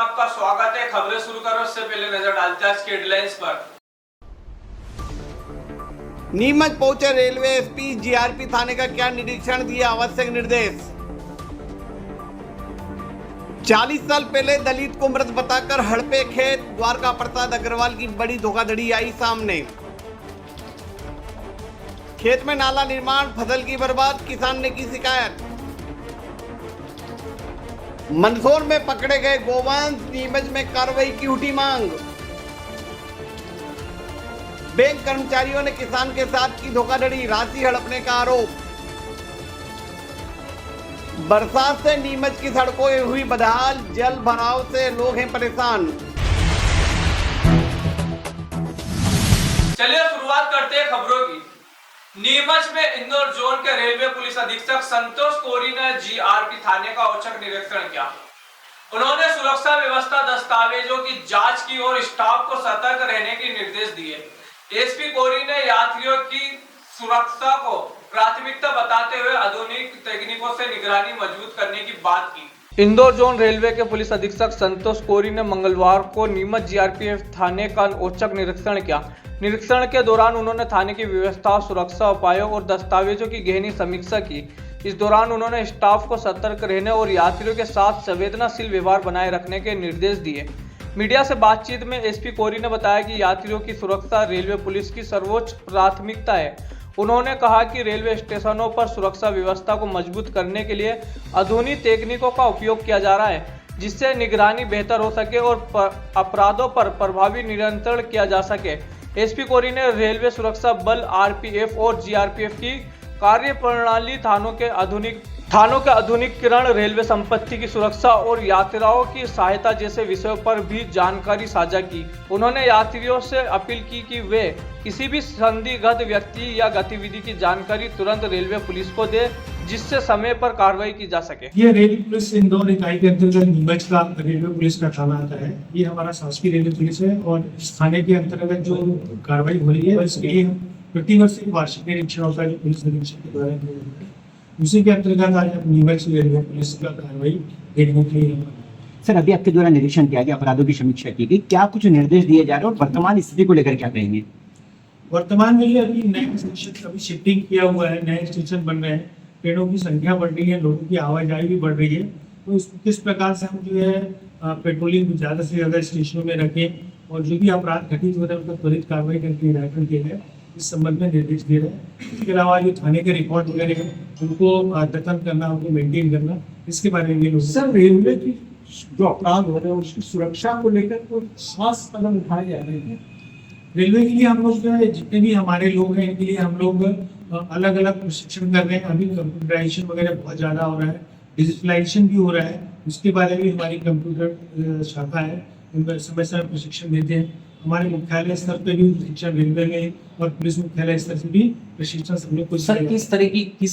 आपका स्वागत है। खबरें शुरू करो उससे पहले नजर डालते हैं आज की हेडलाइंस पर। नीमच पहुंचे रेलवे एसपी, जीआरपी थाने का क्या निरीक्षण, दिया आवश्यक निर्देश। 40 साल पहले दलित को मृत बताकर हड़पे खेत, द्वारका प्रसाद अग्रवाल की बड़ी धोखाधड़ी आई सामने। खेत में नाला निर्माण, फसल की बर्बाद, किसान ने की शिकायत। मंदसौर में पकड़े गए गोवंश, नीमच में कार्रवाई की उठी मांग। बैंक कर्मचारियों ने किसान के साथ की धोखाधड़ी, राशि हड़पने का आरोप। बरसात से नीमच की सड़कों हुई बदहाल, जल भराव से लोग हैं परेशान। चलिए शुरुआत करते हैं खबरों की। नीमच में इंदौर जोन के रेलवे पुलिस अधीक्षक संतोष कोरी ने जीआरपी थाने का औचक निरीक्षण किया। उन्होंने सुरक्षा व्यवस्था, दस्तावेजों की जांच की और स्टाफ को सतर्क रहने के निर्देश दिए। एसपी कोरी ने यात्रियों की सुरक्षा को प्राथमिकता बताते हुए आधुनिक तकनीकों से निगरानी मजबूत करने की बात की। इंदौर जोन रेलवे के पुलिस अधीक्षक संतोष कोरी ने मंगलवार को नीमच जीआरपीएफ थाने का औचक निरीक्षण किया। निरीक्षण के दौरान उन्होंने थाने की व्यवस्था, सुरक्षा उपायों और दस्तावेजों की गहरी समीक्षा की। इस दौरान उन्होंने स्टाफ को सतर्क रहने और यात्रियों के साथ संवेदनशील व्यवहार बनाए रखने के निर्देश दिए। मीडिया से बातचीत में एसपी कोरी ने बताया कि यात्रियों की सुरक्षा रेलवे पुलिस की सर्वोच्च प्राथमिकता है। उन्होंने कहा कि रेलवे स्टेशनों पर सुरक्षा व्यवस्था को मजबूत करने के लिए आधुनिक तकनीकों का उपयोग किया जा रहा है, जिससे निगरानी बेहतर हो सके और अपराधों पर प्रभावी नियंत्रण किया जा सके। एसपी कोरी ने रेलवे सुरक्षा बल, आरपीएफ और जीआरपीएफ की कार्यप्रणाली, थानों के आधुनिकीकरण, रेलवे संपत्ति की सुरक्षा और यात्रियों की सहायता जैसे विषयों पर भी जानकारी साझा की। उन्होंने यात्रियों से अपील की कि वे किसी भी संदिग्ध व्यक्ति या गतिविधि की जानकारी तुरंत रेलवे पुलिस को दे, जिससे समय पर कार्रवाई की जा सके। ये रेलवे पुलिस इंदौर इकाई के अंतर्गत नीमच का रेलवे पुलिस का थाना आता है। ये हमारा शासकीय रेलवे पुलिस है और इस थाने के अंतर्गत जो कार्रवाई हो रही है इसके लिए प्रतिवर्ष एक वार्षिक निरीक्षण होता है जो पुलिस निरीक्षक के द्वारा किया जाता है। उसी के अंतर्गत आज नीमच रेलवे पुलिस का कार्रवाई देखने के लिए। सर, अभी आपके द्वारा निरीक्षण किया गया, अपराधों की समीक्षा की गई, क्या कुछ निर्देश दिए जा रहे हैं और वर्तमान स्थिति को लेकर क्या कहेंगे? वर्तमान में अभी नए स्टेशन अभी शिफ्टिंग किया हुआ है, नए स्टेशन बन रहे हैं, ट्रेनों की संख्या बढ़ रही है, लोगों की आवाजाही भी बढ़ रही है। तो किस प्रकार से हम जो है पेट्रोलिंग ज़्यादा से ज़्यादा स्टेशनों में रखें और जो भी अपराध घटित हो रहे हैं उनका त्वरित कार्रवाई करके निराकरण किया जाए, इस संबंध में निर्देश दे रहे हैं। इसके अलावा जो थाने के रिकॉर्ड वगैरह हैं उनको अद्यतन करना, उनको मेंटेन करना, इसके बारे में लोग। सर, रेलवे की जो अपराध हो रहे हैं उसकी सुरक्षा को लेकर कोई खास कदम उठाए जा रहे हैं? रेलवे के लिए हम लोग जो है जितने भी हमारे लोग हैं इनके लिए हम लोग अलग अलग प्रशिक्षण कर रहे हैं। अभी कंप्यूटराइजेशन वगैरह बहुत ज़्यादा हो रहा है, डिजिटलाइजेशन भी हो रहा है, उसके बारे में हमारी कंप्यूटर शाखा है, उनका समय समय प्रशिक्षण देते हैं। हमारे मुख्यालय स्तर पे भी प्रशिक्षण रेलवे में और पुलिस मुख्यालय स्तर से भी प्रशिक्षण सब लोग को। सर, किस तरह की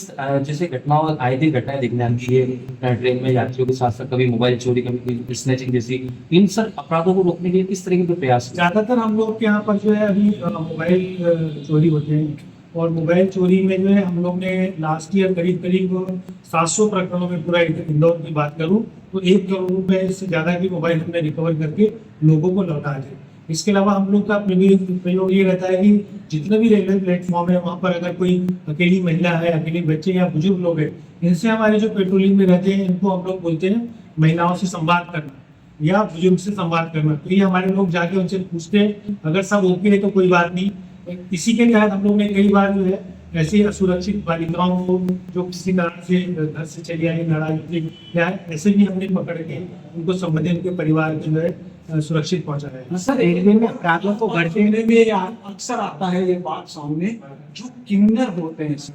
जैसे घटनाओं आए दिन घटनाएं दिखने आती है ट्रेन में यात्रियों के साथ साथ, कभी मोबाइल चोरी, कभी स्नैचिंग जैसी, इन सर अपराधों को रोकने के लिए किस तरह के प्रयास? ज़्यादातर हम लोग के यहाँ पर जो है अभी मोबाइल चोरी होते हैं और मोबाइल चोरी में जो है हम लोग ने लास्ट ईयर करीब 700 प्रकरणों में, पूरा इंदौर की बात करूँ तो 1 करोड़ रुपए से ज़्यादा की मोबाइल हमने रिकवर करके लोगों को लौटा दिए। इसके अलावा हम लोग का प्रयोग ये रहता है कि जितने भी रेलवे प्लेटफॉर्म है वहाँ पर अगर कोई अकेली महिला है, अकेले बच्चे या बुजुर्ग लोग हैं, इनसे हमारे जो पेट्रोलिंग में रहते हैं इनको हम लोग बोलते हैं महिलाओं से संवाद करना या बुजुर्ग से संवाद करना। तो ये हमारे लोग जाके उनसे पूछते हैं, अगर सब ओके है तो कोई बात नहीं। इसी के तहत हम लोग ने कई बार जो है ऐसी असुरक्षित बालिकाओं को जो किसी कारण से घर से चली आई, लड़ाई या ऐसे भी हमने पकड़ के उनको संबंधित उनके परिवार को जो है सुरक्षित पहुंचाया है। सर, रेलवे में अपराधों को घटने में अक्सर आता है ये बात सामने, जो किन्नर होते हैं सर,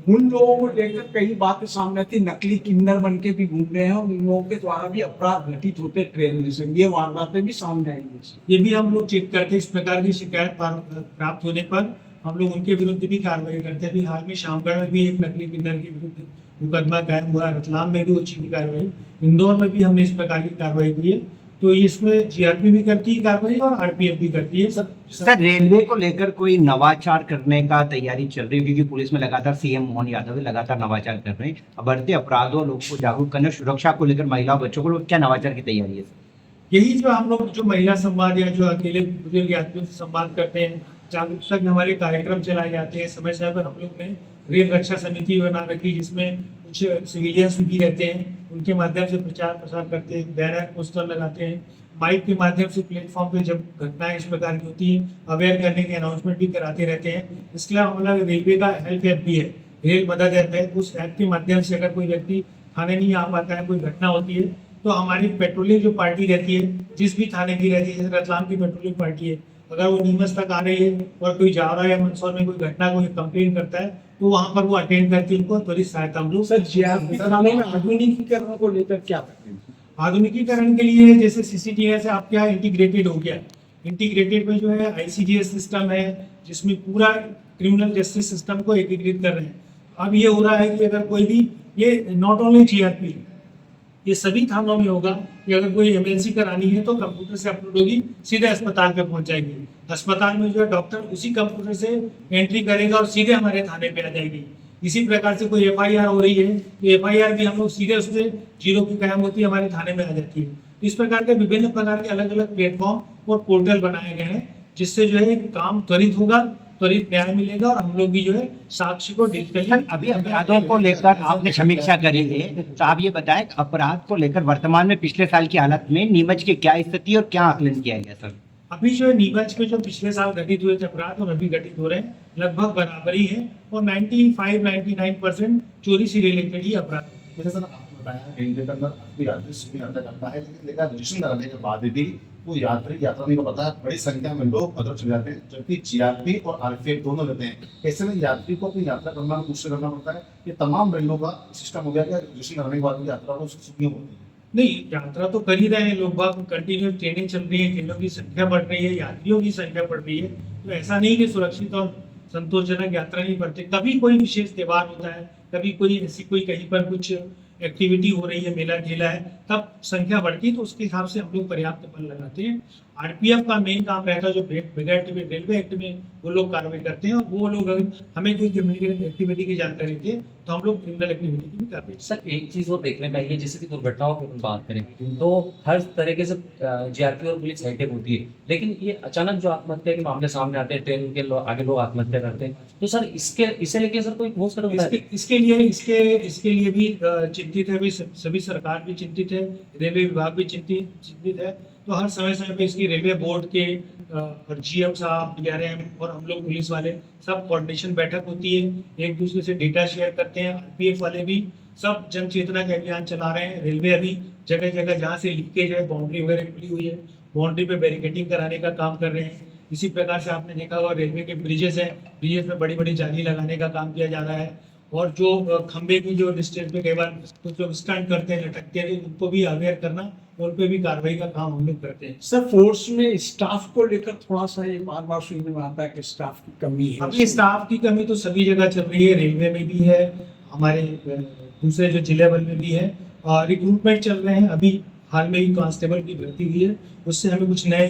उन लोगों को लेकर कई बातें सामने आती, नकली किन्नर बन के भी घूम रहे हैं और उन लोगों के द्वारा भी अपराध घटित होते ट्रेन में से, ये वारदातें भी सामने आएंगी। ये भी हम लोग चेक करते, इस प्रकार की शिकायत प्राप्त होने पर हम लोग उनके विरुद्ध भी कार्रवाई करते हैं। अभी हाल में शामगढ़ में भी एक नकली किन्नर के विरुद्ध मुकदमा कायम हुआ, रतलाम में भी अच्छी कार्रवाई, इंदौर में भी हमने इस प्रकार की कार्रवाई की है। तो इसमें जीआरपी भी करती है कार्रवाई और आरपीएफ भी करती है। सर, रेलवे को लेकर कोई नवाचार करने का तैयारी चल रही है? क्योंकि पुलिस में लगातार सीएम मोहन यादव लगातार नवाचार कर रहे हैं, बढ़ते अपराधों, लोगों को जागरूक करने, सुरक्षा को लेकर महिला बच्चों को क्या नवाचार की तैयारी है? यही जो हम लोग जो महिला संवाद या जो अकेले बुजुर्ग यात्रियों से संवाद करते हैं, जागरूकता के हमारे कार्यक्रम चलाए जाते हैं। समय समय पर हम लोग ने रेल रक्षा समिति बना रखी, जिसमें कुछ सिविलियंस भी रहते हैं, उनके माध्यम से प्रचार प्रसार करते हैं, बैनर पोस्टर लगाते हैं, माइक के माध्यम से प्लेटफॉर्म पे जब घटनाएं इस प्रकार की होती है अवेयर करने के अनाउंसमेंट भी कराते रहते हैं। इसके अलावा हमारा रेलवे का हेल्प ऐप भी है, रेल मदद ऐप है। उस ऐप के माध्यम से अगर कोई व्यक्ति थाने नहीं आ पाता है, कोई घटना होती है, तो हमारी पेट्रोलिंग जो पार्टी रहती है, जिस भी थाने की रहती है, जैसे रतलाम की पेट्रोलिंग पार्टी है, अगर वो नीमच तक आ रही है और कोई जावरा या मंदसौर में कोई घटना कोई कंप्लेन करता है, तो वहां पर वो अटेंड करती है, उनको त्वरित सहायता हम लोग। सर जीआरपी थाने में आधुनिकीकरण को लेकर क्या करते हैं? आधुनिकीकरण के लिए जैसे सीसीटीवी से आपके यहाँ इंटीग्रेटेड हो गया। इंटीग्रेटेड में जो है आईसीजीएस सिस्टम है, जिसमें पूरा क्रिमिनल जस्टिस सिस्टम को एकीकृत कर रहे हैं। अब ये हो रहा है कि अगर कोई भी, ये नॉट ओनली जीआरपी, ये सभी थानों में होगा कि अगर कोई एमएलसी करानी है तो कंप्यूटर से अपलोड होगी, सीधे अस्पताल पे पहुंच जाएगी। अस्पताल में जो है डॉक्टर उसी कंप्यूटर से एंट्री करेगा और सीधे हमारे थाने पे आ जाएगी। इसी प्रकार से कोई एफआईआर हो रही है तो एफआईआर भी हम लोग सीधे उससे जीरो की कायम होती है, हमारे थाने में आ जाती है। इस प्रकार के विभिन्न प्रकार के अलग अलग प्लेटफॉर्म और पोर्टल बनाए गए हैं, जिससे जो है काम त्वरित होगा, त्वरित न्याय मिलेगा और हम लोग भी जो है साक्ष्य को डिजिटली। अभी अपराधों को लेकर आपने समीक्षा करी है, तो आप ये बताएं अपराध को लेकर वर्तमान में पिछले साल की हालत में नीमच की क्या स्थिति और क्या आकलन किया गया सर? अभी जो है नीमच में जो पिछले साल घटित हुए थे अपराध और अभी घटित हो रहे हैं लगभग बराबरी है, और 95-99% चोरी से रिलेटेड ही अपराध। जैसे सर आपने बताया रेलवे के अंदर भी यात्री सुविधा यात्रा करता है, लेकिन रजिस्ट्रेशन कराने के बाद भी वो यात्री यात्रा नहीं कर पाता है। बड़ी संख्या में लोग भद्रक चले जाते हैं, जबकि जीआरपी और आरपीएफ दोनों रहते हैं। ऐसे में यात्री को अपनी यात्रा करना मुश्किल करना पड़ता है। ये तमाम रेलों का सिस्टम हो गया कि रजिस्ट्रेशन कराने के बाद भी यात्रा को सुगम होती है। नहीं, यात्रा तो कर ही रहे हैं लोग, बाग कंटिन्यू ट्रेनिंग चल रही है, ट्रेनों की संख्या बढ़ रही है, यात्रियों की संख्या बढ़ रही है। तो ऐसा नहीं कि सुरक्षित और संतोषजनक यात्रा नहीं करते। कभी कोई विशेष त्योहार होता है, कभी कोई ऐसी कोई कहीं पर कुछ एक्टिविटी हो रही है, मेला ठेला है, तब संख्या बढ़ती है, तो उसके हिसाब से हम लोग पर्याप्त बल लगाते हैं। आरपीएफ का मेन काम रहता है जो रेलवे एक्ट में वो लोग कार्रवाई करते हैं, और वो लोग अगर हमें कोई क्रिमिनल एक्टिविटी की जानकारी देते तो हम लोग क्रिमिनल एक्टिविटी की भी कार्रवाई। सर एक चीज और देखने में आई है, जैसे कि दुर्घटनाओं की बात करें तो हर तरीके से जीआरपी और पुलिस एक्टिव होती है, लेकिन ये अचानक जो आत्महत्या के मामले सामने आते हैं, ट्रेन के आगे लोग आत्महत्या करते हैं, तो सर इसे लेके सर कोई ठोस कदम उठाए? इसके लिए भी चिंतित है, सभी सरकार भी चिंतित है, रेलवे विभाग भी चिंतित है। तो हर समय समय पे इसकी रेलवे बोर्ड के और जीएम साहब, डीआरएम और हम लोग पुलिस वाले सब कोऑर्डिनेशन बैठक होती है, एक दूसरे से डेटा शेयर करते हैं। आरपीएफ वाले भी सब जन चेतना के अभियान चला रहे हैं। रेलवे अभी जगह जगह जहाँ से लीकेज है, बाउंड्री वगैरह खुली हुई है, बाउंड्री पे बैरिकेडिंग कराने का काम कर रहे हैं। इसी प्रकार से आपने देखा होगा रेलवे के ब्रिजेस हैं, ब्रिजेस में बड़ी बड़ी जाली लगाने का काम किया जा रहा है। और जो खंबे की जो डिस्टेंस पे कई बार कुछ लोग स्टंट करते हैं, लटकते हैं, तो उनको भी अवेयर करना, उन पे भी कार्रवाई का काम हम लोग करते हैं। सर फोर्स में स्टाफ को लेकर थोड़ा सा ये बार बार सुनने में आता है कि स्टाफ की कमी है। अभी स्टाफ की कमी तो सभी जगह चल रही है, रेलवे में भी है, हमारे दूसरे जो जिले भर में भी है, और रिक्रूटमेंट चल रहे हैं। अभी हाल में ही कांस्टेबल की भर्ती हुई है, उससे हमें कुछ नए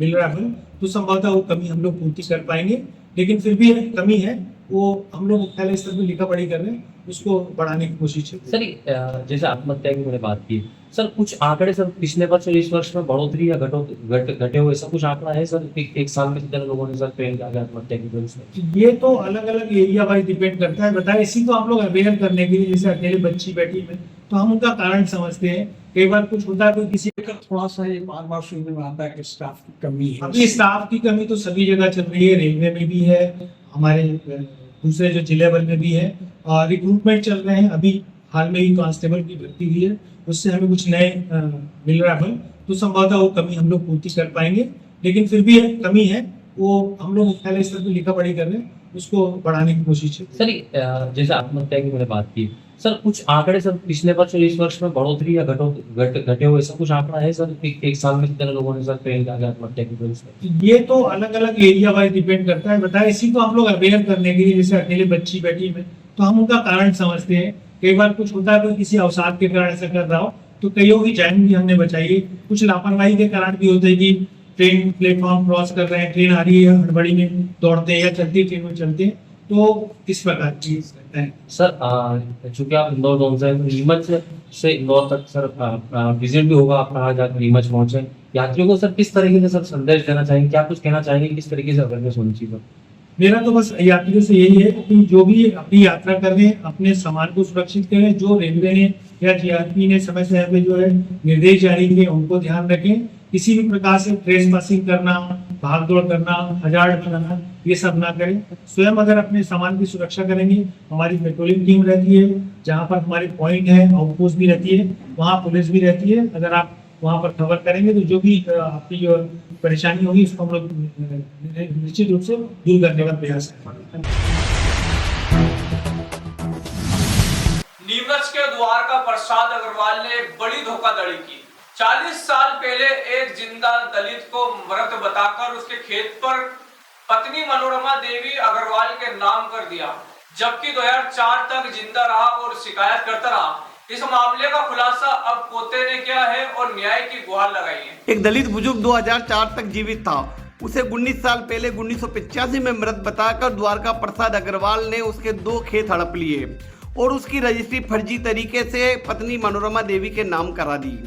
मिल रहा है, तो संभवतः वो कमी हम लोग पूर्ति कर पाएंगे। लेकिन फिर भी कमी है, वो हम लोग मुख्यालय स्तर पर लिखा पढ़ी कर रहे हैं, उसको बढ़ाने की कोशिश है। सर जैसे आत्महत्या की मैंने बात की, सर कुछ आंकड़े सर पिछले वर्ष और इस वर्ष में बढ़ोतरी या घटे हुए ऐसा कुछ आंकड़ा है सर? एक साल में कितने लोगों ने सर ट्रेन के आगे आत्महत्या की वजह से? ये तो अलग अलग एरिया वाइज डिपेंड करता है। बताया इसी को हम लोग अवेयर करने के लिए, जैसे अकेले बच्ची बैठी में, तो हम उनका कारण समझते हैं। कई बार कुछ होता है, कोई किसी थोड़ा सा ये बार बार सुनने में आता है कि स्टाफ की कमी है। अभी स्टाफ की कमी तो सभी जगह चल रही है, रेलवे में भी है, हमारे दूसरे जो जिले भर में भी है, और रिक्रूटमेंट चल रहे हैं। अभी हाल में ही कांस्टेबल की भर्ती हुई है, उससे हमें कुछ नए मिल रहा है, तो संभवतः वो कमी हम लोग पूर्ति कर पाएंगे। लेकिन फिर भी कमी है, वो हम लोग मुख्यालय स्तर पर लिखा पढ़ी कर रहे हैं, उसको बढ़ाने की कोशिश है। सर जैसे आत्महत्या की मैंने बात की, सर कुछ आंकड़े सर पिछले वर्ष और इस वर्ष में बढ़ोतरी या घटे हुए ऐसा कुछ आंकड़ा है सर? एक साल में कितने लोगों ने सर ट्रेन के आगे आत्महत्या की वजह से? ये तो अलग अलग एरिया वाइज डिपेंड करता है। बताया इसी को हम लोग अवेयर करने के लिए, जैसे अकेले बच्ची बैठी में, तो हम उनका कारण समझते हैं। कई बार कुछ होता है, कोई किसी अवसाद के कारण ऐसा कर रहा हो, तो कईयों की जान भी हमने बचाई है। कुछ लापरवाही के कारण भी होते हैं कि ट्रेन प्लेटफॉर्म क्रॉस कर रहे हैं, ट्रेन आ रही है, हड़बड़ी में दौड़ते हैं या चलती ट्रेन में चलते हैं, तो इस प्रकार की सर चूंकि आप इंदौर जोन से नीमच से इंदौर तक सर विजिट भी होगा आपका, आज आप नीमच पहुंचे, यात्रियों को सर किस तरीके से सर संदेश देना चाहेंगे, क्या कुछ कहना चाहेंगे, किस तरीके से अवेयरनेस होनी चाहिए? मेरा तो बस यात्रियों से यही है कि जो भी अपनी यात्रा कर रहे हैं अपने सामान को सुरक्षित करें। जो रेलवे ने या जीआरपी ने समय समय पे जो है निर्देश जारी किए उनको ध्यान रखें। किसी भी प्रकार से ट्रेस पासिंग करना, भाग दौड़ करना, हजार्ड बनाना, ये सब ना करें। स्वयं अगर अपने सामान की सुरक्षा करेंगे, हमारी पेट्रोलिंग टीम रहती है, जहाँ पर हमारे पॉइंट है, आउटपोस्ट भी रहती है, वहाँ पुलिस भी रहती है। अगर आप वहाँ पर खबर करेंगे तो जो भी आपकी जो परेशानी होगी उसको हम लोग निश्चित रूप से दूर करने का प्रयास करेंगे। नीमच के द्वारका प्रसाद अग्रवाल ने एक बड़ी धोखाधड़ी की। 40 साल पहले एक जिंदा दलित को मृत बताकर उसके खेत पर पत्नी मनोरमा देवी अग्रवाल के नाम कर दिया, जबकि 2004 तक जिंदा रहा और शिकायत करता रहा। इस मामले का खुलासा अब पोते ने किया है और न्याय की गुहार लगाई है। एक दलित बुजुर्ग 2004 तक जीवित था। उसे 19 साल पहले 1985 में मृत बताकर द्वारका प्रसाद अग्रवाल ने उसके 2 खेत हड़प लिए और उसकी रजिस्ट्री फर्जी तरीके से पत्नी मनोरमा देवी के नाम करा दी।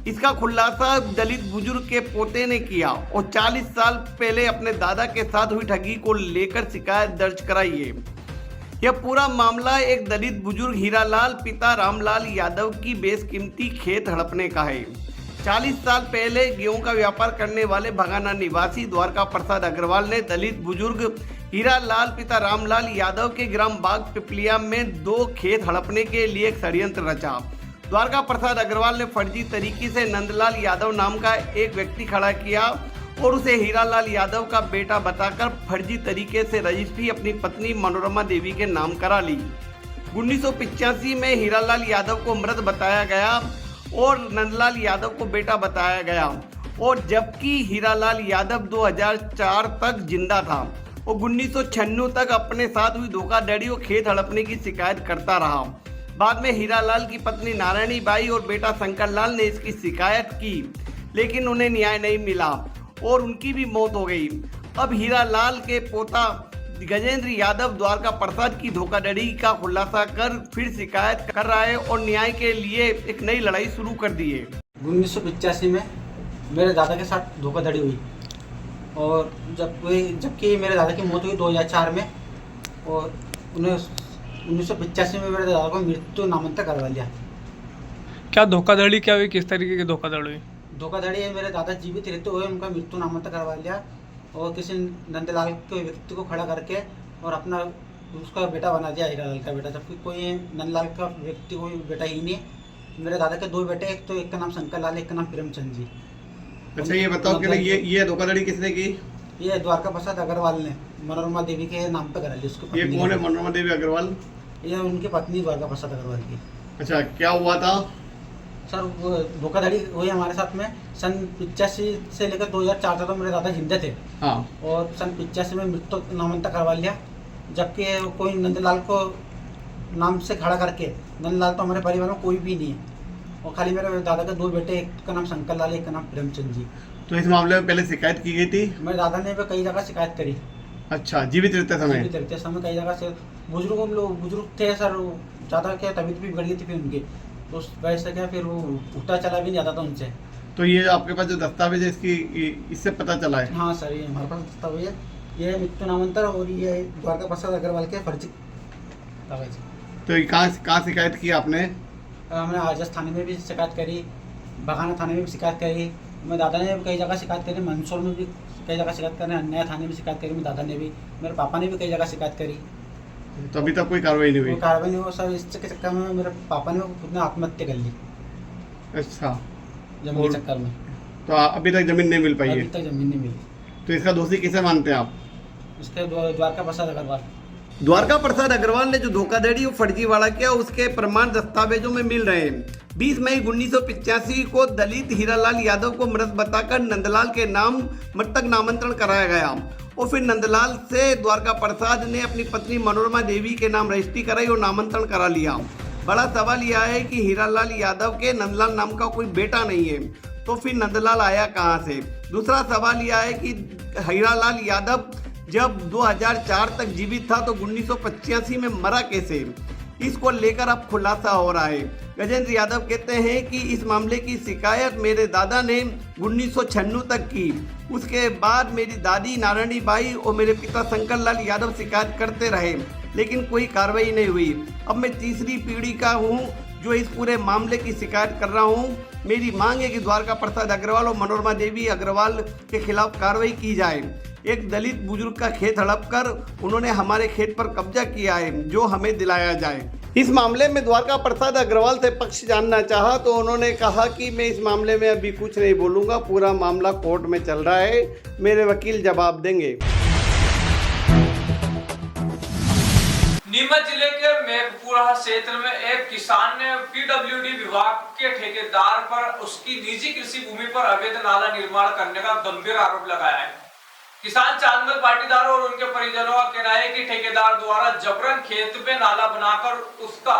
इसका खुलासा दलित बुजुर्ग के पोते ने किया और 40 साल पहले अपने दादा के साथ हुई ठगी को लेकर शिकायत दर्ज कराई है। यह पूरा मामला एक दलित बुजुर्ग हीरालाल पिता रामलाल यादव की बेशकीमती खेत हड़पने का है। 40 साल पहले गेहूं का व्यापार करने वाले भगाना निवासी द्वारका प्रसाद अग्रवाल ने दलित बुजुर्ग हीरालाल पिता रामलाल यादव के ग्राम बाग पिपलिया में 2 खेत हड़पने के लिए एक षड्यंत्र रचा। द्वारका प्रसाद अग्रवाल ने फर्जी तरीके से नंदलाल यादव नाम का एक व्यक्ति खड़ा किया और उसे हीरालाल यादव का बेटा बताकर फर्जी तरीके से रजिस्ट्री अपनी पत्नी मनोरमा देवी के नाम करा ली। 1985 में हीरालाल यादव को मृत बताया गया और नंदलाल यादव को बेटा बताया गया, और जबकि हीरालाल यादव 2004 तक जिंदा था और 1996 तक अपने साथ हुई धोखाधड़ी और खेत हड़पने की शिकायत करता रहा। बाद में हीरालाल की पत्नी नारायणी बाई और बेटा शंकर लाल ने इसकी शिकायत की, लेकिन उन्हें न्याय नहीं मिला और उनकी भी मौत हो गई। अब हीरालाल के पोता गजेंद्र यादव द्वारका प्रसाद की धोखाधड़ी का खुलासा कर फिर शिकायत कर रहा है और न्याय के लिए एक नई लड़ाई शुरू कर दी है। 1985 में मेरे दादा के साथ धोखाधड़ी हुई और जबकि मेरे दादा की मौत हुई 2004 में, और 1985 में मेरे दादा को मृत्यु नामांतरण करवा लिया। क्या धोखाधड़ी क्या हुई, किस तरीके की धोखाधड़ी हुई? धोखाधड़ी है, मेरे दादा जीवित रहते हुए उनका मृत्यु नामांतरण करवा लिया और किसी नंदलाल के व्यक्ति को खड़ा करके और अपना उसका बेटा बना दिया, हीरालाल का बेटा, जबकि कोई नंदलाल का व्यक्ति कोई बेटा ही नहीं। मेरे दादा के 2 बेटे, एक का नाम शंकर लाल, एक का नाम प्रेमचंद जी। अच्छा ये बताओ कि ये धोखाधड़ी किसने की? ये द्वारका प्रसाद अग्रवाल ने मनोरमा देवी के नाम पे करा ली। उसको ये कौन है मनोरमा देवी अग्रवाल? ये उनकी पत्नी द्वारका प्रसाद अग्रवाल की। अच्छा क्या हुआ था सर? वो धोखाधड़ी हुई हमारे साथ में सन 85 से लेकर 2004 तक तो मेरे दादा जिंदा थे। हाँ। और सन 85 में मृत्यु नामांतरण करवा लिया, जबकि कोई नंदलाल को नाम से खड़ा करके, नंदलाल तो हमारे परिवार में कोई भी नहीं है, और खाली मेरे दादा के 2 बेटे, एक का नाम शंकर लाल, एक का नाम प्रेमचंद जी। तो इस मामले में पहले शिकायत की गई थी? मेरे दादा ने भी कई जगह शिकायत करी। अच्छा, जीवित रहते समय? जीवित रहते समय कई जगह से बुजुर्ग थे सर, ज़्यादा क्या तबीयत भी बिगड़ गई थी फिर उनकी, तो उस वजह से क्या फिर वो उठा चला भी नहीं जाता था उनसे। तो ये आपके पास जो दस्तावेज है इससे पता चला है? हाँ सर, ये हमारे पास दस्तावेज है, ये है मृत्यु नामांतरण और ये द्वारका प्रसाद अग्रवाल के फर्जी कागज। तो कहाँ शिकायत की आपने? हमने आजस थाने में भी शिकायत करी, बघाना थाने में भी शिकायत करी, मेरे दादा ने भी कई जगह शिकायत करी, मंदसौर में भी कई जगह शिकायत करी, अन्याय थाने में शिकायत करी मेरे दादा ने भी, मेरे पापा ने भी कई जगह शिकायत करी। तो अभी तक कोई कार्रवाई नहीं हुई? कोई कार्रवाई नहीं हुआ सर। इस चक्कर में मेरे पापा ने खुद ने आत्महत्या कर ली। अच्छा, जमीन के चक्कर में। तो अभी तक जमीन नहीं मिल पाई है? अभी तक जमीन नहीं मिली। तो इसका दोषी किसे मानते हैं आप? इसके द्वारका प्रसाद अग्रवाल। द्वारका प्रसाद अग्रवाल ने जो धोखाधड़ी और फर्जीवाड़ा किया उसके प्रमाण दस्तावेजों में मिल रहे हैं। 20 मई 1985 को दलित हीरालाल यादव को मृत बताकर नंदलाल के नाम मृतक नामांतरण कराया गया और फिर नंदलाल से द्वारका प्रसाद ने अपनी पत्नी मनोरमा देवी के नाम रजिस्ट्री कराई और नामांतरण करा लिया। बड़ा सवाल यह है कि हीरालाल यादव के नंदलाल नाम का कोई बेटा नहीं है, तो फिर नंदलाल आया कहाँ से? दूसरा सवाल यह है कि हीरालाल यादव जब 2004 तक जीवित था तो 1985 में मरा कैसे? इसको लेकर अब खुलासा हो रहा है। गजेंद्र यादव कहते हैं कि इस मामले की शिकायत मेरे दादा ने 1996 तक की। उसके बाद मेरी दादी नारायणी बाई और मेरे पिता शंकर लाल यादव शिकायत करते रहे, लेकिन कोई कार्रवाई नहीं हुई। अब मैं तीसरी पीढ़ी का हूँ जो इस पूरे मामले की शिकायत कर रहा हूँ। मेरी मांग है कि द्वारका प्रसाद अग्रवाल और मनोरमा देवी अग्रवाल के खिलाफ कार्रवाई की जाए। एक दलित बुजुर्ग का खेत हड़प कर उन्होंने हमारे खेत पर कब्जा किया है, जो हमें दिलाया जाए। इस मामले में द्वारका प्रसाद अग्रवाल से पक्ष जानना चाहा तो उन्होंने कहा कि मैं इस मामले में अभी कुछ नहीं बोलूंगा, पूरा मामला कोर्ट में चल रहा है, मेरे वकील जवाब देंगे। नीमच जिले के मेघपुरा क्षेत्र में एक किसान ने पीडब्ल्यूडी विभाग के ठेकेदार पर उसकी निजी कृषि भूमि पर अवैध नाला निर्माण करने का गंभीर आरोप लगाया है। किसान चांदमल पाटीदार और उनके परिजनों का कहना है कि ठेकेदार द्वारा जबरन खेत में नाला बनाकर उसका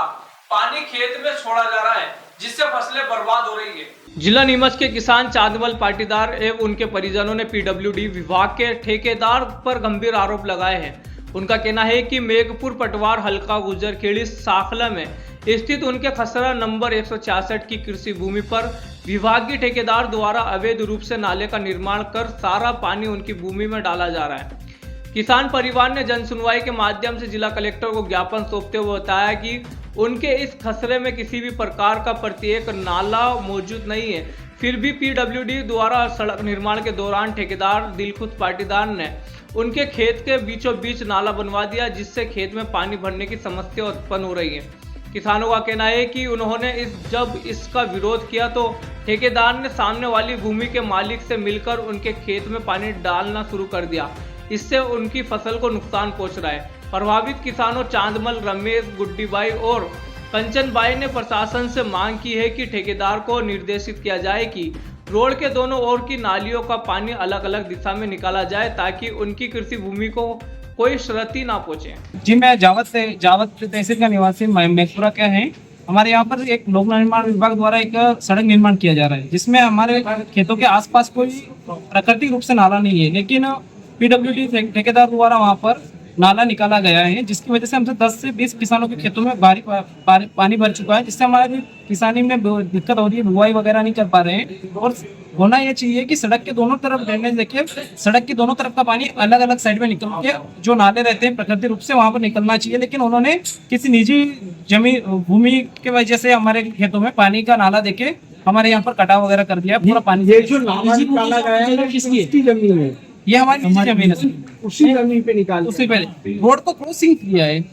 पानी खेत में छोड़ा जा रहा है, जिससे फसलें बर्बाद हो रही है। जिला नीमच के किसान चांदमल पाटीदार एवं उनके परिजनों ने पीडब्ल्यूडी विभाग के ठेकेदार पर गंभीर आरोप लगाए हैं। उनका कहना है कि मेघपुर पटवार हल्का गुजरखेड़ी साखला में स्थित उनके खसरा नंबर 166 की कृषि भूमि पर विभागीय ठेकेदार द्वारा अवैध रूप से नाले का निर्माण कर सारा पानी उनकी भूमि में डाला जा रहा है। किसान परिवार ने जन सुनवाई के माध्यम से जिला कलेक्टर को ज्ञापन सौंपते हुए बताया कि उनके इस खसरे में किसी भी प्रकार का प्रत्येक नाला मौजूद नहीं है, फिर भी पीडब्ल्यूडी द्वारा सड़क निर्माण के दौरान ठेकेदार दिलखुश पाटीदार ने उनके खेत के बीचों बीच नाला बनवा दिया, जिससे खेत में पानी भरने की समस्या उत्पन्न हो रही है। किसानों का कहना है कि उन्होंने जब इसका विरोध किया तो ठेकेदार ने सामने वाली भूमि के मालिक से मिलकर उनके खेत में पानी डालना शुरू कर दिया। इससे उनकी फसल को नुकसान पहुंच रहा है। प्रभावित किसानों चांदमल, रमेश, गुड्डीबाई और कंचनबाई ने प्रशासन से मांग की है कि ठेकेदार को निर्देशित किया जाए कि रोड के दोनों ओर की नालियों का पानी अलग अलग दिशा में निकाला जाए, ताकि उनकी कृषि भूमि को कोई क्षति ना पहुंचे। जी, मैं जावत तहसील का निवासी मेघपुरा का है। हमारे यहाँ पर एक लोक निर्माण विभाग द्वारा एक सड़क निर्माण किया जा रहा है, जिसमें हमारे खेतों के आसपास कोई प्राकृतिक रूप से नाला नहीं है, लेकिन पीडब्ल्यूडी ठेकेदार द्वारा वहाँ पर नाला निकाला गया है, जिसकी वजह से हमसे 10 से 20 किसानों के खेतों में भारी पानी भर चुका है, जिससे हमारी किसानी में दिक्कत हो रही है, बुआई वगैरह नहीं कर पा रहे हैं। और होना ये चाहिए कि सड़क के दोनों तरफ ड्रेनेज देखिए, सड़क की दोनों तरफ का पानी अलग अलग साइड में निकल के जो नाले रहते हैं प्राकृतिक रूप से वहाँ पर निकलना चाहिए, लेकिन उन्होंने किसी निजी जमीन भूमि की वजह से हमारे खेतों में पानी का नाला देके हमारे यहाँ पर कटाव वगैरह कर दिया। पूरा पानी ये जो नाला निकाला गया है किसकी जमीन है? ये हमारी निजी जमीन है। उसी जमीन पे निकाल उससे पहले रोड को क्रॉसिंग किया है,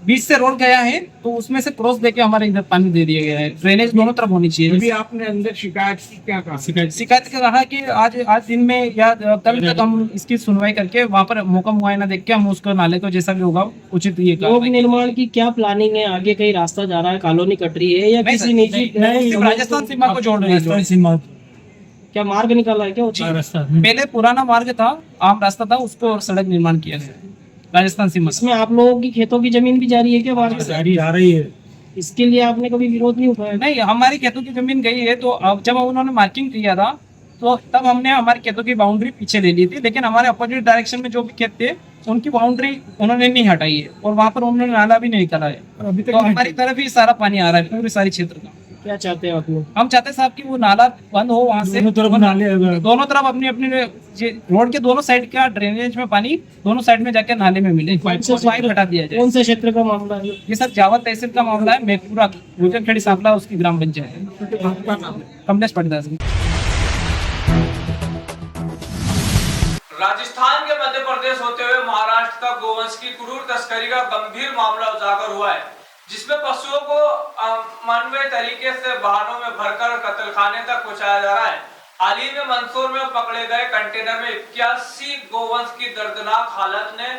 बीच से रोड गया है तो उसमें से क्रॉस देके हमारे इधर पानी दे दिया गया है। ड्रेनेज दोनों तरफ होनी चाहिए। अभी आपने अंदर शिकायत की, क्या कहा? शिकायत का कहा कि आज दिन में या कल तक हम इसकी सुनवाई करके वहाँ पर मौका मुआयना देख के हम उसको नाले को जैसा भी होगा उचित ये लोक निर्माण की क्या प्लानिंग है? आगे कहीं रास्ता जा रहा है, कॉलोनी कट रही है या किसी निजी राजस्थान सीमा को जोड़ रही है? क्या मार्ग निकाला है क्या? पहले पुराना मार्ग था, आम रास्ता था, उस पर सड़क निर्माण किया गया राजस्थान सीमा। इसमें आप लोगों की खेतों की जमीन भी जा रही है क्या? मार्ग जा रही है। इसके लिए आपने कभी विरोध नहीं उठाया? नहीं, हमारी खेतों की जमीन गई है, तो अब जब उन्होंने मार्किंग किया था तो तब हमने हमारे खेतों की बाउंड्री पीछे ले ली थी, लेकिन हमारे अपोजिट डायरेक्शन में जो भी खेत थे उनकी बाउंड्री उन्होंने नहीं हटाई है और वहाँ पर उन्होंने नाला भी नहीं निकाला है। अभी तो हमारी तरफ ही सारा पानी आ रहा है, पूरे सारे क्षेत्र का। क्या चाहते हैं आप लोग? हम चाहते हैं साहब कि वो नाला बंद हो, वहाँ से दोनों तरफ अपनी अपनी रोड के दोनों साइड का ड्रेनेज में पानी दोनों साइड में जाकर नाले में मिले, पाइप हटा दिया जाए। कौन से क्षेत्र का मामला है ये? सर जावत तहसील का मामला है, मेघपुरा गुजरखेड़ी साखला उसकी ग्राम पंचायत कमलेश पाटीदार सिंह। राजस्थान के मध्य प्रदेश होते हुए महाराष्ट्र तक गोवंश की क्रूर तस्करी का गंभीर मामला उजागर हुआ है, जिसमें पशुओं को अमानवीय तरीके से वाहनों में भरकर कत्लखाने तक पहुंचाया जा रहा है। हाल ही में मंदसौर में पकड़े गए कंटेनर में 81 गोवंश की दर्दनाक हालत ने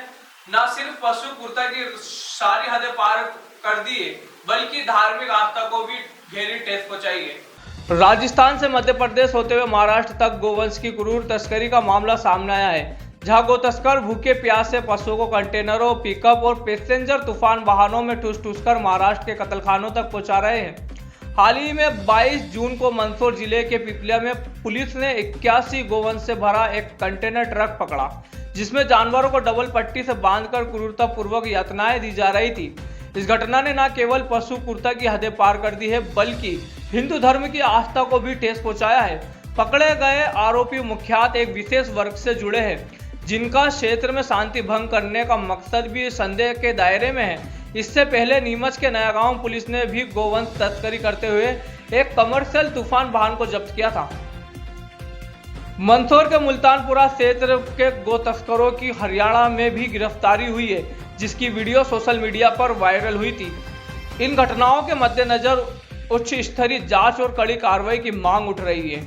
न सिर्फ पशु पूर्ति की सारी हदें पार कर दी है, बल्कि धार्मिक आस्था को भी गहरी ठेस पहुंचाई है। राजस्थान से मध्य प्रदेश होते हुए महाराष्ट्र तक गोवंश की क्रूर तस्करी का मामला सामने आया है, जहां गो तस्कर भूखे प्यासे पशुओं को कंटेनरों, पिकअप और पैसेंजर तूफान वाहनों में ठूस कर महाराष्ट्र के कत्लखानों तक पहुंचा रहे हैं। हाल ही में 22 जून को मंदसौर जिले के पिपलिया में पुलिस ने 81 गोवंश से भरा एक कंटेनर ट्रक पकड़ा, जिसमें जानवरों को डबल पट्टी से बांधकर क्रूरतापूर्वक यातनाएं दी जा रही थी। इस घटना ने न केवल पशु क्रूरता की हदें पार कर दी है बल्कि हिंदू धर्म की आस्था को भी ठेस पहुंचाया है। पकड़े गए आरोपी मुख्यतः एक विशेष वर्ग से जुड़े हैं जिनका क्षेत्र में शांति भंग करने का मकसद भी संदेह के दायरे में है। इससे पहले नीमच के नया गांव पुलिस ने भी गोवंश तस्करी करते हुए एक कमर्शियल तूफान वाहन को जब्त किया था। मंदसौर के मुल्तानपुरा क्षेत्र के गो तस्करों की हरियाणा में भी गिरफ्तारी हुई है, जिसकी वीडियो सोशल मीडिया पर वायरल हुई थी। इन घटनाओं के मद्देनजर उच्च स्तरीय जांच और कड़ी कार्रवाई की मांग उठ रही है।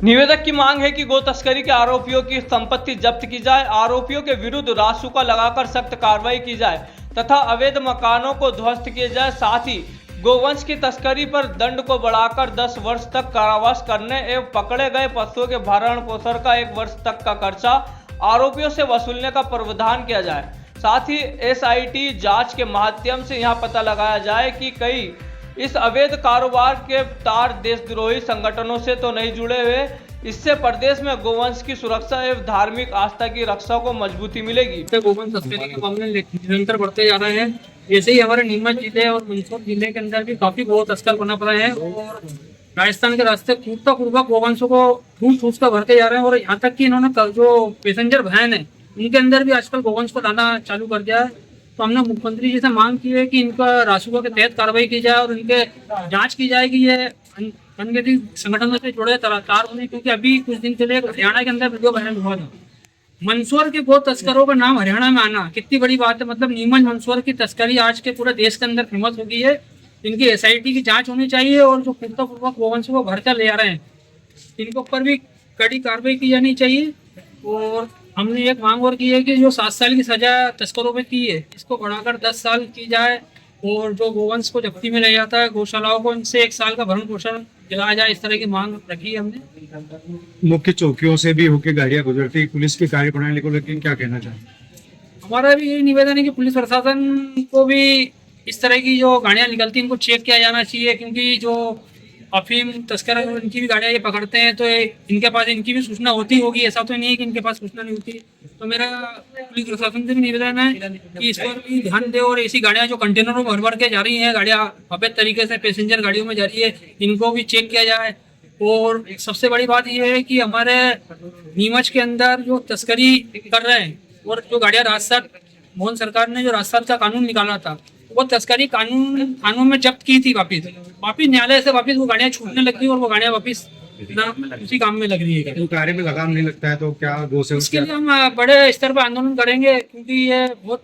निवेदक की मांग है कि गो तस्करी के आरोपियों की संपत्ति जब्त की जाए, आरोपियों के विरुद्ध रासुका लगाकर सख्त कार्रवाई की जाए तथा अवैध मकानों को ध्वस्त किया जाए। साथ ही गोवंश की तस्करी पर दंड को बढ़ाकर 10 वर्ष तक कारावास करने एवं पकड़े गए पशुओं के भरण पोषण का 1 वर्ष तक का खर्चा आरोपियों से वसूलने का प्रावधान किया जाए। साथ ही SIT जांच के माध्यम से यहां पता लगाया जाए कि कई इस अवैध कारोबार के तार देशद्रोही संगठनों से तो नहीं जुड़े हुए। इससे प्रदेश में गोवंश की सुरक्षा एवं धार्मिक आस्था की रक्षा को मजबूती मिलेगी। गोवंश तस्करी के मामले निरंतर बढ़ते जा रहे हैं। ऐसे ही हमारे नीमच जिले और मंदसौर जिले के अंदर भी काफी गो तस्कर बना पड़े हैं और राजस्थान के रास्ते पूर्वक गोवंशों को ठूस कर भरते जा रहे हैं। और यहाँ तक कि इन्होंने जो पैसेंजर वैन है उनके अंदर भी आजकल गोवंश को लाना चालू कर दिया है। तो हमने मुख्यमंत्री जी से मांग की है कि इनका रासुका के तहत कार्रवाई की जाए और इनके जांच की जाए कि ये अनगिनती संगठनों से जुड़े तार होने, क्योंकि अभी कुछ दिन पहले हरियाणा के अंदर वीडियो वायरल हुआ था। मंदसौर के गो तस्करों का नाम हरियाणा में आना कितनी बड़ी बात है। मतलब नीमच मंदसौर की तस्करी आज के पूरे देश के अंदर फेमस हो गई है। इनकी SIT की जांच होनी चाहिए और जो पूर्वक गोवंश को भरकर ले आ रहे हैं इनके ऊपर भी कड़ी कार्रवाई की जानी चाहिए। और हमने एक मांग और की है कि जो 7 साल की सजा तस्करों पे की है इसको बढ़ाकर 10 साल की जाए और जो गोवंश को जब्ती में ले जाता है गौशालाओं को इनसे 1 साल का भरण पोषण दिलाया जाए। इस तरह की मांग रखी है हमने। मुख्य चौकियों से भी होकर गाड़ियां गुजरती, पुलिस की कार्यप्रणाली को लेकर क्या कहना चाहेंगे? हमारा भी यही निवेदन है कि पुलिस प्रशासन को भी इस तरह की जो गाड़ियां निकलती हैं इनको चेक किया जाना चाहिए, क्योंकि जो अफीम तस्कर इनकी भी गाड़ियां ये पकड़ते हैं तो इनके पास इनकी भी सूचना होती होगी। ऐसा तो नहीं है कि इनके पास सूचना नहीं होती। तो मेरा पुलिस प्रशासन से भी निवेदन है कि इस पर भी ध्यान दे और ऐसी गाड़ियां जो कंटेनरों में भर के जा रही हैं, गाड़ियां अवैध तरीके से पैसेंजर गाड़ियों में जा रही है, इनको भी चेक किया जाए। और सबसे बड़ी बात यह है कि हमारे नीमच के अंदर जो तस्करी कर रहे हैं और जो गाड़ियां राजस्थान मोहन सरकार ने जो राजस्थान का कानून निकाला था वो तस्करी कानून में जब्त की थी, वापिस न्यायालय से वापिस वो गाड़ियां छूटने लग गई और वो गाड़ियां वापिस उसी काम में लग रही है। तो कार्य में लगाम नहीं लगता है तो क्या इसके लिए हम बड़े स्तर पर आंदोलन करेंगे, क्योंकि ये बहुत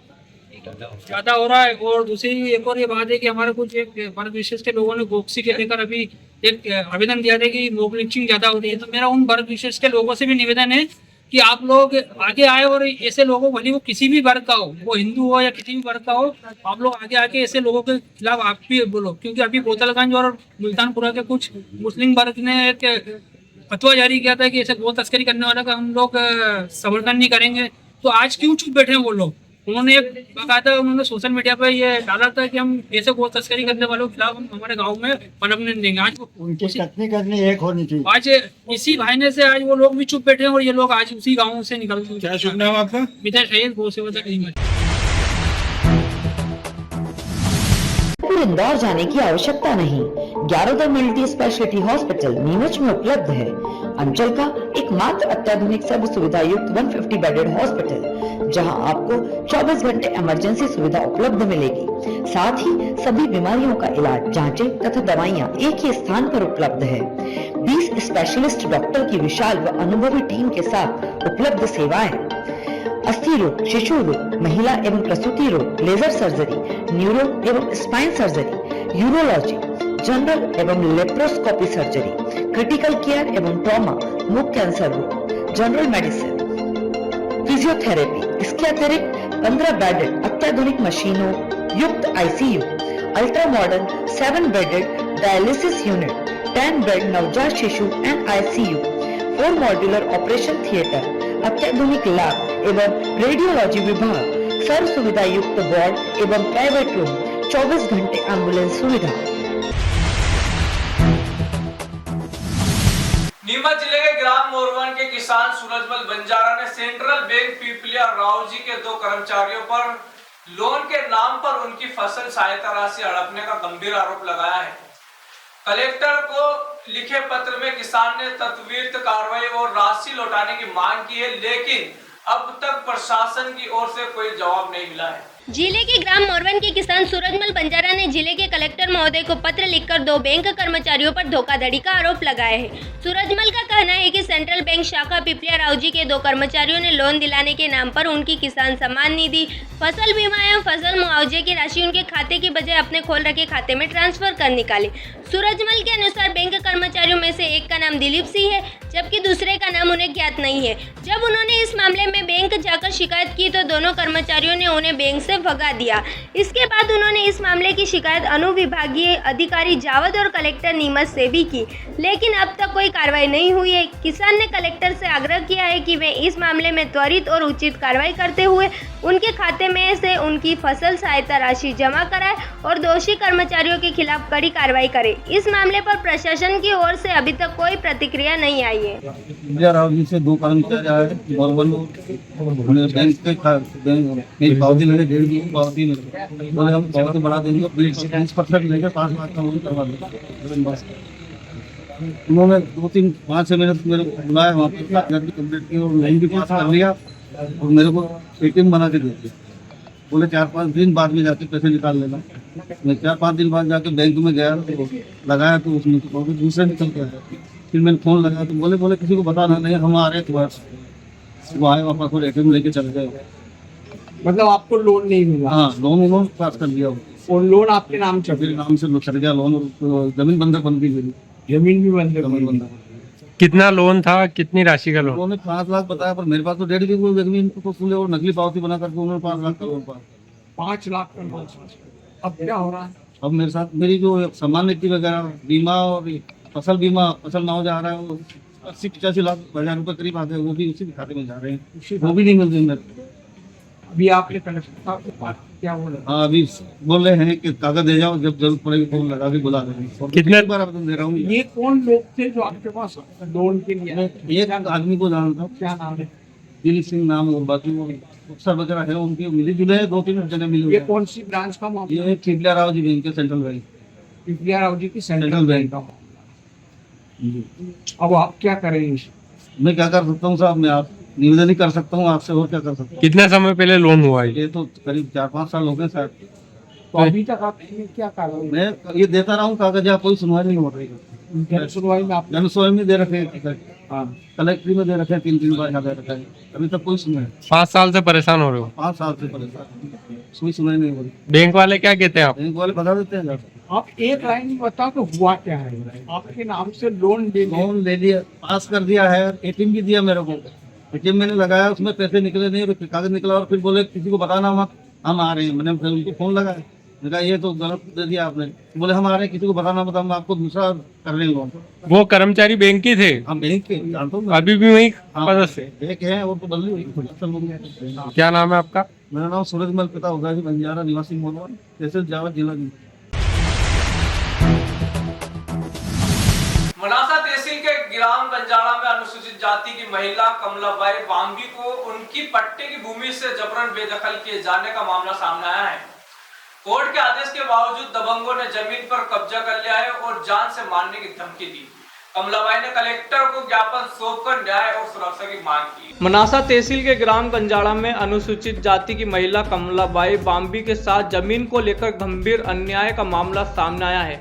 ज्यादा हो रहा है। और दूसरी एक और ये बात है कि हमारे कुछ एक वर्ग विशेष के लोगों ने गोक्सी के लेकर अभी एक आवेदन दिया था कि मॉब लिंचिंग ज्यादा हो रही है। तो मेरा उन वर्ग विशेष के लोगों से भी निवेदन है कि आप लोग आगे आए और ऐसे लोगों भले वो किसी भी वर्ग का हो, वो हिंदू हो या किसी भी वर्ग का हो, आप लोग आगे आके ऐसे लोगों के खिलाफ आप भी बोलो। क्योंकि अभी बोतलगंज और मुल्तानपुरा के कुछ मुस्लिम वर्ग ने एक फतवा जारी किया था कि ऐसे गो तस्करी करने वाला का हम लोग समर्थन नहीं करेंगे। तो आज क्यों चुप बैठे हैं वो लोग? उन्होंने एक बाकायदा उन्होंने सोशल मीडिया पर ये डाला था कि हम ऐसे गो तस्करी करने वालों के खिलाफ हम हमारे गाँव में पनपने देंगे। आज उनकी कथनी करनी एक होनी चाहिए। आज इसी भाईने से आज वो लोग भी चुप बैठे हैं और ये लोग आज उसी गाँव से निकल गए। क्या शुभ नाम आपका? विजय शहीद गो सेवा नीमच। इंदौर जाने की आवश्यकता नहीं। 11 मल्टी स्पेशलिटी हॉस्पिटल नीमच में उपलब्ध है। अंचल का एकमात्र अत्याधुनिक सर्व सुविधा युक्त 150 बेडेड हॉस्पिटल, जहां आपको 24 घंटे इमरजेंसी सुविधा उपलब्ध मिलेगी। साथ ही सभी बीमारियों का इलाज, जांचें तथा दवाइयां एक ही स्थान पर उपलब्ध है। 20 स्पेशलिस्ट डॉक्टर की विशाल व अनुभवी टीम के साथ उपलब्ध सेवाएं, अस्थि रोग, शिशु रोग, महिला एवं प्रसूति रोग, लेजर सर्जरी, न्यूरो एवं स्पाइन सर्जरी, यूरोलॉजी, जनरल एवं लेप्रोस्कोपी सर्जरी, क्रिटिकल केयर एवं ट्रॉमा, मुख कैंसर रोग, जनरल मेडिसिन, फिजियोथेरेपी। इसके अतिरिक्त 15 बेडेड अत्याधुनिक मशीनों युक्त ICU, ultra modern 7 bedded dialysis unit, 10 bed नवजात शिशु and ICU, 4 modular operation theatre, अत्याधुनिक लैब एवं रेडियोलॉजी विभाग, सर्व सुविधा युक्त वार्ड एवं प्राइवेट रूम, 24 घंटे एम्बुलेंस सुविधा। नीमच जिले के ग्राम मोरवन के किसान सूरजमल बंजारा ने सेंट्रल बैंक पीपलिया राव जी के 2 कर्मचारियों पर लोन के नाम पर उनकी फसल सहायता राशि हड़पने का गंभीर आरोप लगाया है। कलेक्टर को लिखे पत्र में किसान ने त्वरित कार्रवाई और राशि लौटाने की मांग की है, लेकिन अब तक प्रशासन की ओर से कोई जवाब नहीं मिला है। जिले के ग्राम मोरवन के किसान सूरजमल बंजारा ने जिले के कलेक्टर महोदय को पत्र लिखकर 2 बैंक कर्मचारियों पर धोखाधड़ी का आरोप लगाया है। सूरजमल का कहना है कि सेंट्रल बैंक शाखा पिपलिया रावजी के 2 कर्मचारियों ने लोन दिलाने के नाम पर उनकी किसान सम्मान निधि, फसल बीमा एवं फसल मुआवजे की राशि उनके खाते की बजाय अपने खोल रखे खाते में ट्रांसफर कर निकाली। सूरजमल के अनुसार बैंक कर्मचारियों में से एक का नाम दिलीप सिंह है, जबकि दूसरे का नाम उन्हें ज्ञात नहीं है। जब उन्होंने इस मामले में बैंक जाकर शिकायत की तो दोनों कर्मचारियों ने उन्हें बैंक से भगा दिया। इसके बाद उन्होंने इस मामले की शिकायत अनुविभागीय अधिकारी जावद और कलेक्टर नीमच से भी की, लेकिन अब तक कोई कार्रवाई नहीं हुई है। किसान ने कलेक्टर से आग्रह किया है कि वे इस मामले में त्वरित और उचित कार्रवाई करते हुए उनके खाते में से उनकी फसल सहायता राशि जमा कराए और दोषी कर्मचारियों के खिलाफ कड़ी कार्रवाई करे। इस मामले पर प्रशासन की ओर से अभी तक कोई प्रतिक्रिया नहीं आई है। रावजी से 2 कर्मचारी आए, बैंक के पावती लगे 1.5 पावती में बोले हम पावती बढ़ा देंगे, 20% लेकर 5 लाख का लोन करवा देंगे। उन्होंने 2-3-5 मिनट मेरे को बुलाया, वहाँ पर कंप्लीट की और लाइन भी पास कर लिया और मेरे को ATM बना के दे दिया। बोले 4-5 दिन बाद में जाके पैसे निकाल लेना। मैं 4-5 दिन बाद जाके बैंक में गया तो लगाया तो उसमें तो दूसरा निकल गया। फिर मैंने फोन लगाया तो बोले किसी को बताना नहीं, हम आ रहे थे तुम्हारे। वो आए वापस और ATM लेके चले गए। मतलब आपको लोन नहीं मिला? हाँ, लोन पास कर दिया और लोन आपके नाम से? मेरे नाम से चल गया लोन और जमीन बंधक बन गई मेरी। जमीन भी बंधक? कितना लोन था, कितनी राशि का लोन? उन्होंने 5 लाख बताया, पर मेरे पास तो 1.5 बीघा जमीन को फूले और नकली पावती बना करके उन्होंने 5 लाख का लोन पाया। 5 लाख का लोन। अब क्या हो रहा है? अब मेरे साथ मेरी जो सम्मान निधि वगैरह, बीमा और फसल बीमा, फसल मुआवजा आ रहा है, वो 80-85 लाख हजार रुपए करीब आते हैं, वो भी उसी के खाते में जा रहे हैं, वो भी नहीं मिल रही मेरे। अभी आपने कलेक्टर क्या बोला? हाँ, अभी बोल रहे हैं कि कागज दे जाओ, जब जरूरत पड़ेगी फोन लगा के बुला देंगे। कितने बार आवेदन दे रहा हूँ। ये कौन लोग थे जो आपके पास लोन के लिए? एक आदमी को जानता हूँ। क्या नाम है? दिलीप सिंह नाम, और बाकी वो अफसर वगैरह है, उनकी मिली जुले 2-3 जगह मिली। ये कौन सी ब्रांच का मामला? ये पिपलिया रावजी बैंक के सेंट्रल बैंक। पिपलिया रावजी की सेंट्रल बैंक का। अब आप क्या करेंगे? मैं क्या कर सकता हूँ साहब, मैं आप निवेदन ही कर सकता हूँ आपसे, और क्या कर सकता हूँ। कितना समय पहले लोन हुआ है? ये तो करीब 4-5 साल हो गए शायद। तो अभी तक आपने क्या कार्रवाई? मैं ये देता रहा हूँ कागज, यहाँ कोई सुनवाई नहीं हो रही। जन सुनवाई में आप? जन सुनवाई में दे रखे हैं, हाँ, कलेक्ट्री में दे रखे हैं, 3-3 बार दे रखा है, अभी तक कोई सुनवाई। 5 साल से परेशान हो रहे हो? 5 साल से परेशान, कोई सुनवाई नहीं हो रही। बैंक वाले क्या कहते हैं आप? बैंक वाले बता देते हैं जाकर। आप एक लाइन में बताओ तो हुआ क्या है? आपके नाम से लोन ले लिया, पास कर दिया है, ATM भी दिया मेरे को। ATM मैंने लगाया, उसमें पैसे निकले नहीं, कागज निकला और फिर बोले किसी को बताना मत, हम आ रहे हैं। मैंने फिर उनको फोन लगाया, कहा ये तो गलत दे दिया आपने। बोले हम आ रहे हैं, किसी को बताना मत, हम आपको दूसरा कर रहे हैं लोन। वो कर्मचारी बैंक के थे? हम बैंक के जानता हूँ। अभी भी वही पद से? एक है, वो तो बदली हुई। क्या नाम है आपका? मेरा नाम सूरजमल पिता उदासी बंजारा, निवासी मोरवन, तहसील जावद, जिला। मनासा तहसील के ग्राम बंजारा में अनुसूचित जाति की महिला कमलाबाई बांगी को उनकी पट्टे की भूमि से जबरन बेदखल किए जाने का मामला सामने आया है। कोर्ट के आदेश के बावजूद दबंगों ने जमीन पर कब्जा कर लिया है और जान से मारने की धमकी दी। कमलाबाई ने कलेक्टर को ज्ञापन सौंपकर न्याय और सुरक्षा की मांग की। मनासा तहसील के ग्राम बंजारा में अनुसूचित जाति की महिला कमलाबाई बांबी के साथ जमीन को लेकर गंभीर अन्याय का मामला सामने आया है।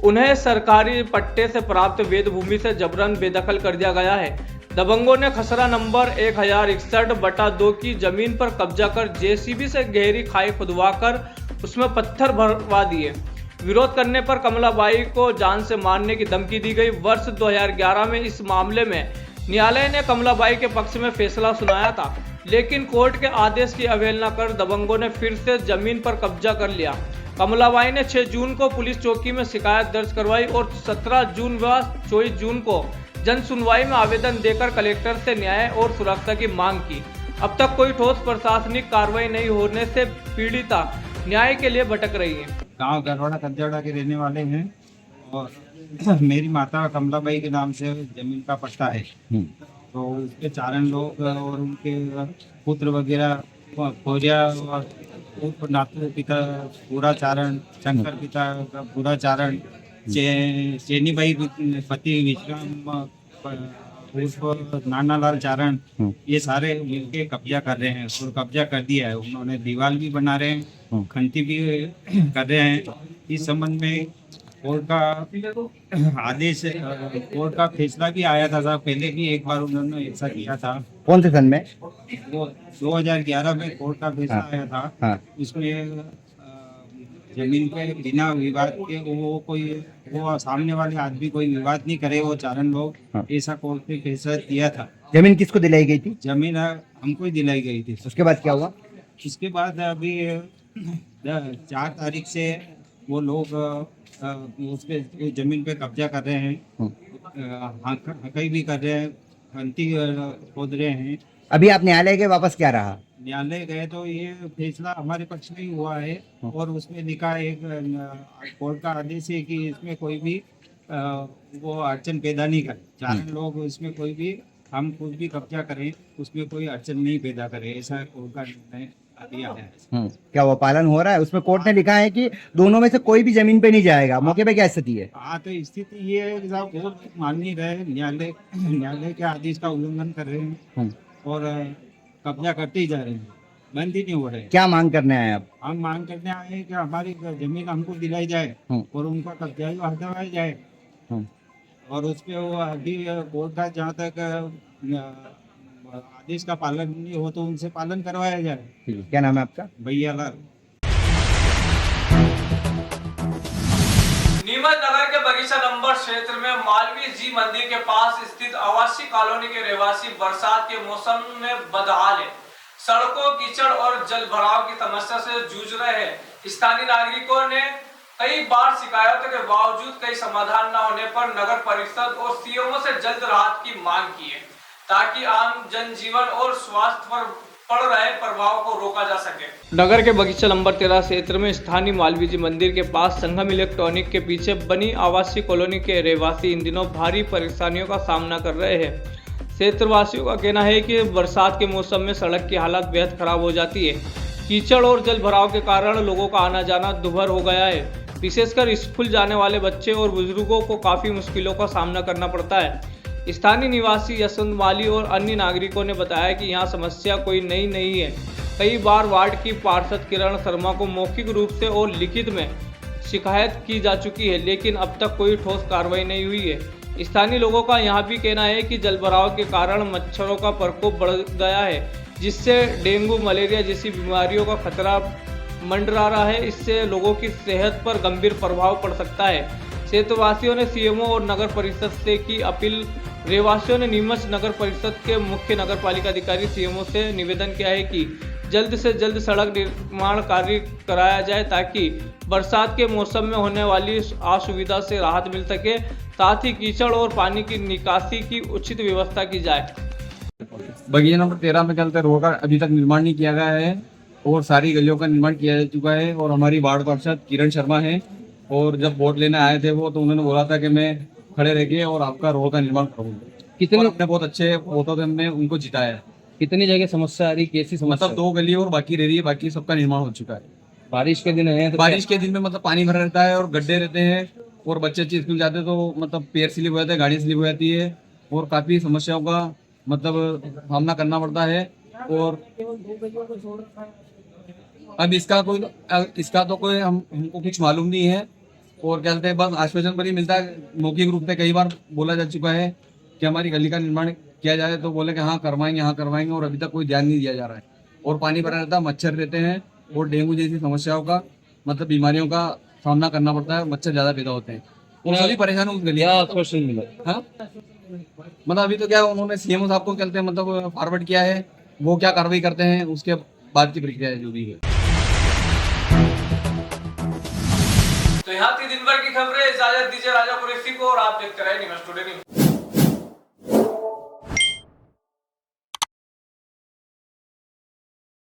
उन्हें सरकारी पट्टे से प्राप्त वेद भूमि से जबरन बेदखल कर दिया गया है। दबंगों ने खसरा नंबर 1061/2 की जमीन पर कब्जा कर JCB से गहरी खाई खुदवाकर उसमें पत्थर भरवा दिए। विरोध करने पर कमलाबाई को जान से मारने की धमकी दी गई। वर्ष 2011 में इस मामले में न्यायालय ने कमलाबाई के पक्ष में फैसला सुनाया था, लेकिन कोर्ट के आदेश की अवहेलना कर दबंगों ने फिर से जमीन पर कब्जा कर लिया। कमलाबाई ने 6 जून को पुलिस चौकी में शिकायत दर्ज करवाई और 17 जून व 24 जून को जन सुनवाई में आवेदन देकर कलेक्टर से न्याय और सुरक्षा की मांग की। अब तक कोई ठोस प्रशासनिक कार्रवाई नहीं होने से पीड़िता न्याय के लिए भटक रही है। गांव गरवाड़ा कद्याड़ा के रहने वाले हैं और मेरी माता कमलाबाई के नाम से जमीन का पट्टा है, तो उसके चारण लोग और उनके पुत्र वगैरह फौजिया उर्फ नाथ पिता पूराचारण, शंकर पिता का पूराचारण, चेनी भाई पति विश्राम उर्फ नानालाल चारण, ये सारे मिलके कब्जा कर रहे हैं और कब्जा कर दिया है। उन्होंने दीवार भी बना रहे हैं, खंती भी कर रहे हैं। इस संबंध में कोर्ट का आदेश, कोर्ट का फैसला भी आया था साहब, पहले भी एक बार उन्होंने ऐसा किया था। कौन से सन में? वो 2011 में कोर्ट का फैसला आया था। हाँ। उसमें जमीन पे बिना विवाद के वो सामने वाले आदमी कोई विवाद नहीं करे, वो चारण लोग, ऐसा कोर्ट ने फैसला दिया था। जमीन किसको दिलाई गई थी? जमीन हमको ही दिलाई गई थी। उसके बाद क्या हुआ? उसके बाद अभी 4 तारीख से वो लोग उस पे जमीन पे कब्जा कर रहे हैं, हकई भी कर रहे हैं, खंती खोद रहे हैं। अभी आप न्यायालय के वापस क्या रहा? न्यायालय गए तो ये फैसला हमारे पक्ष में ही हुआ है और उसमें लिखा एक कोर्ट का आदेश है कि इसमें कोई भी वो अड़चन पैदा नहीं करे। चारण लोग इसमें कोई भी, हम कुछ भी कब्जा करें उसमें कोई अड़चन नहीं पैदा करे, ऐसा कोर्ट का निर्णय दिया है। क्या वो पालन हो रहा है? उसमें कोर्ट ने लिखा है कि दोनों में से कोई भी जमीन पे नहीं जाएगा। मौके पे क्या स्थिति है? हाँ, तो स्थिति ये है कि साहब कोर्ट मान नहीं रहे, न्यायालय के आदेश का उल्लंघन कर रहे हैं और कब्जा करते ही जा रहे हैं, बंद ही नहीं हो रहे। क्या मांग करने आए आप? हम मांग करने आए हैं कि हमारी जमीन हमको दिलाई जाए और उनका कब्जा हटाया जाए और उस पे वो अभी कोर्ट का जहाँ तक आदेश का पालन नहीं हो तो उनसे पालन करवाया जाए। क्या नाम है आपका? भैयालाल। नीमच नगर के बगीचा नंबर क्षेत्र में मालवीय जी मंदिर के पास स्थित आवासीय कॉलोनी के रहवासी बरसात के मौसम में बदहाल है। सड़कों, कीचड़ और जल भराव की समस्या से जूझ रहे हैं। स्थानीय नागरिकों ने कई बार शिकायतों के बावजूद कई समाधान न होने पर नगर परिषद और सीएमओ से जल्द राहत की मांग की है ताकि आम जनजीवन और स्वास्थ्य पर पड़ रहे प्रभाव को रोका जा सके। नगर के बगीचा नंबर 13 क्षेत्र में स्थानीय मालवीय जी मंदिर के पास संगम इलेक्ट्रॉनिक के पीछे बनी आवासीय कॉलोनी के रहवासी इन दिनों भारी परेशानियों का सामना कर रहे हैं। क्षेत्रवासियों का कहना है कि बरसात के मौसम में सड़क की हालत बेहद खराब हो जाती है। कीचड़ और जल भराव के कारण लोगों का आना जाना दुभर हो गया है। विशेषकर स्कूल जाने वाले बच्चे और बुजुर्गों को काफी मुश्किलों का सामना करना पड़ता है। स्थानीय निवासी यशवंत माली और अन्य नागरिकों ने बताया कि यहाँ समस्या कोई नई नहीं है। कई बार वार्ड की पार्षद किरण शर्मा को मौखिक रूप से और लिखित में शिकायत की जा चुकी है, लेकिन अब तक कोई ठोस कार्रवाई नहीं हुई है। स्थानीय लोगों का यहाँ भी कहना है कि जलभराव के कारण मच्छरों का प्रकोप बढ़ गया है, जिससे डेंगू, मलेरिया जैसी बीमारियों का खतरा मंडरा रहा है। इससे लोगों की सेहत पर गंभीर प्रभाव पड़ सकता है। क्षेत्रवासियों ने सीएमओ और नगर परिषद से की अपील। रहवासियों ने नीमच नगर परिषद के मुख्य नगर पालिका अधिकारी सीएमओ से निवेदन किया है कि जल्द से जल्द सड़क निर्माण कार्य कराया जाए ताकि बरसात के मौसम में होने वाली असुविधा से राहत मिल सके। साथ ही कीचड़ और पानी की निकासी की उचित व्यवस्था की जाए। बगीचा नंबर 13 में चलते रोड का अभी तक निर्माण नहीं किया गया है और सारी गलियों का निर्माण किया जा चुका है। और हमारी वार्ड पार्षद किरण शर्मा है और जब वोट लेने आए थे वो, तो उन्होंने बोला था कि मैं खड़े रह गए और आपका रोड का निर्माण करूँगा। कितने अपने बहुत अच्छे वोटों से हमने उनको जिताया है। कितनी जगह समस्या आ रही, कैसी समस्या? मतलब 2 गली और बाकी रह रही है, बाकी सबका निर्माण हो चुका है। बारिश के दिन है तो बारिश के दिन में मतलब पानी भरा रहता है और गड्ढे रहते हैं और बच्चे स्कूल जाते हैं तो मतलब पैर स्लिप हो जाते हैं, गाड़ी स्लिप हो जाती है और काफी समस्याओं का मतलब सामना करना पड़ता है। और अब इसका तो कोई हमको कुछ मालूम नहीं है और क्या कहते हैं, बस आश्वासन पर ही मिलता है। मौखिक रूप से कई बार बोला जा चुका है कि हमारी गली का निर्माण किया जाए, तो बोले कि हाँ करवाएंगे और अभी तक कोई ध्यान नहीं दिया जा रहा है। और पानी भरा रहता है, मच्छर रहते हैं और डेंगू जैसी समस्याओं का मतलब बीमारियों का सामना करना पड़ता है। मच्छर ज्यादा पैदा होते हैं और सभी परेशान उस गली मिला। हाँ, मतलब अभी तो क्या उन्होंने सीएमओ साहब को चलते मतलब फॉरवर्ड किया है, वो क्या कार्रवाई करते हैं उसके बाद की प्रक्रिया जो भी है। तो यहाँ थी दिन भर की खबरें। इजाजत दीजिए राजा कुरैशी को और आप देखते रहे न्यूज़ टुडे न्यूज़।